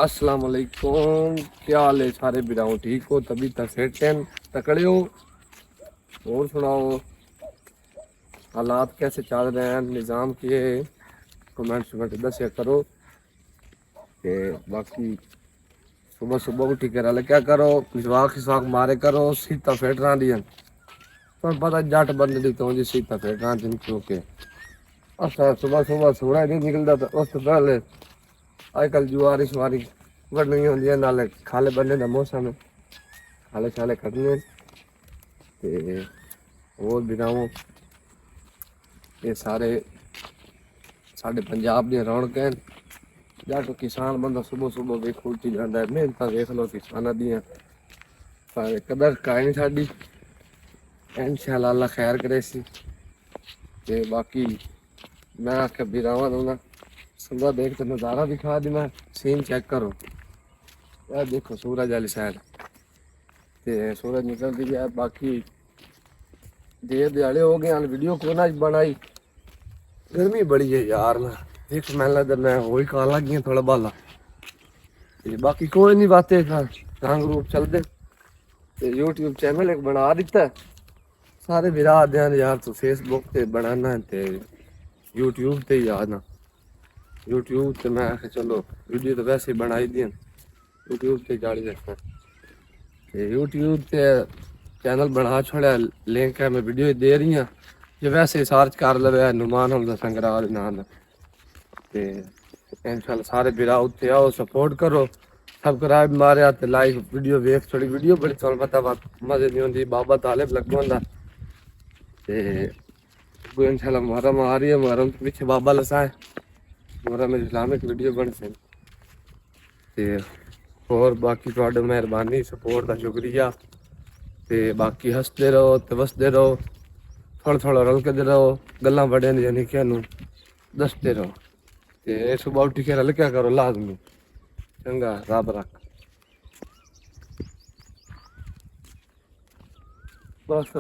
अस्सलाम वालेकुम। क्या हाल है सारे बिराओ? ठीक हो? तभी फिट हैं, तकड़े हो? और सुनाओ, हालात कैसे चल रहे हैं? निज़ाम के कमेंट शमेंट दसिया करो। ते बाकी सुबह सुबह उठी कर क्या करो, मिसवाक खिसवाक मारे करो, सीता फिट रहा दिया। पर पता जट बंद दी तो जी सीता फिट रहा दिन क्योंकि अच्छा सुबह सुबह सूरज नहीं निकलता तो उस तो पहले आजकल जुआरी शुआरी बढ़नी होंगी, नाले खाले बनने का मौसम है, खाले शाले कटने ते और बिनाओ ये सारे साढ़े पंजाब दी रौनक जट किसान बंदा सुबह सुबह वेख उठी जाता है। मेहनत वेख लो किसाना दियां, पर कदर काई नहीं साडी। इंशाअल्लाह अल्लाह खैर करे सी। ते बाकी मैं आख्या बिरावा ना सुबह देख तो नज़ारा दिखा दी, मैं सीन चेक करो यार, देखो सूरज वाली साइड ते सूरज निकलती है। बाकी देर दिहाड़े हो गए, वीडियो को ना बनाई, गर्मी बड़ी है यार ना। देख मैं लगता मैं वही खान लग गया थोड़ा बाला। बाकी कोई नहीं, बातें रंग रूप चलते। यूट्यूब चैनल एक बना दिता है, सारे विरा दें यार तू फेसबुक ते बनाना है ते यूट्यूब ते यार ना। यूट्यूब ते मैं आखे चलो वीडियो तो वैसे बनाई दी, यूट्यूब ते जारी रखना। यूट्यूब ते चैनल बना छोड़ा, लिंक है मैं वीडियो दे रही हूँ, जो वैसे सर्च कर लवे नुमान हमदा संगराल नाम ते इंशाल्लाह सारे बिरा उत्ते आओ, सपोर्ट करो, सब्सक्राइब मारे ते लाइक वीडियो वेख। थोड़ी वीडियो बड़ी थोड़ा पता मजे नहीं होंगी, बाबा तालिब लग होंदा ते इंशाल्लाह मुहर्रम आ रही है, मुहर्रम के पीछे बाबा लसा है, मुहर्रम इस्लामिक वीडियो बन से ते और बाकी थोड़ी मेहरबानी सपोर्ट का शुक्रिया। ते बाकी हंसते रहो ते वसते रहो, थोड़ा थोड़ा रलकते रहो, गल्लां बड़े ने निक्कियां नूं दसते रहो ते सुबह उठी के रल क्या करो लाजमी। चंगा, रब रख बस।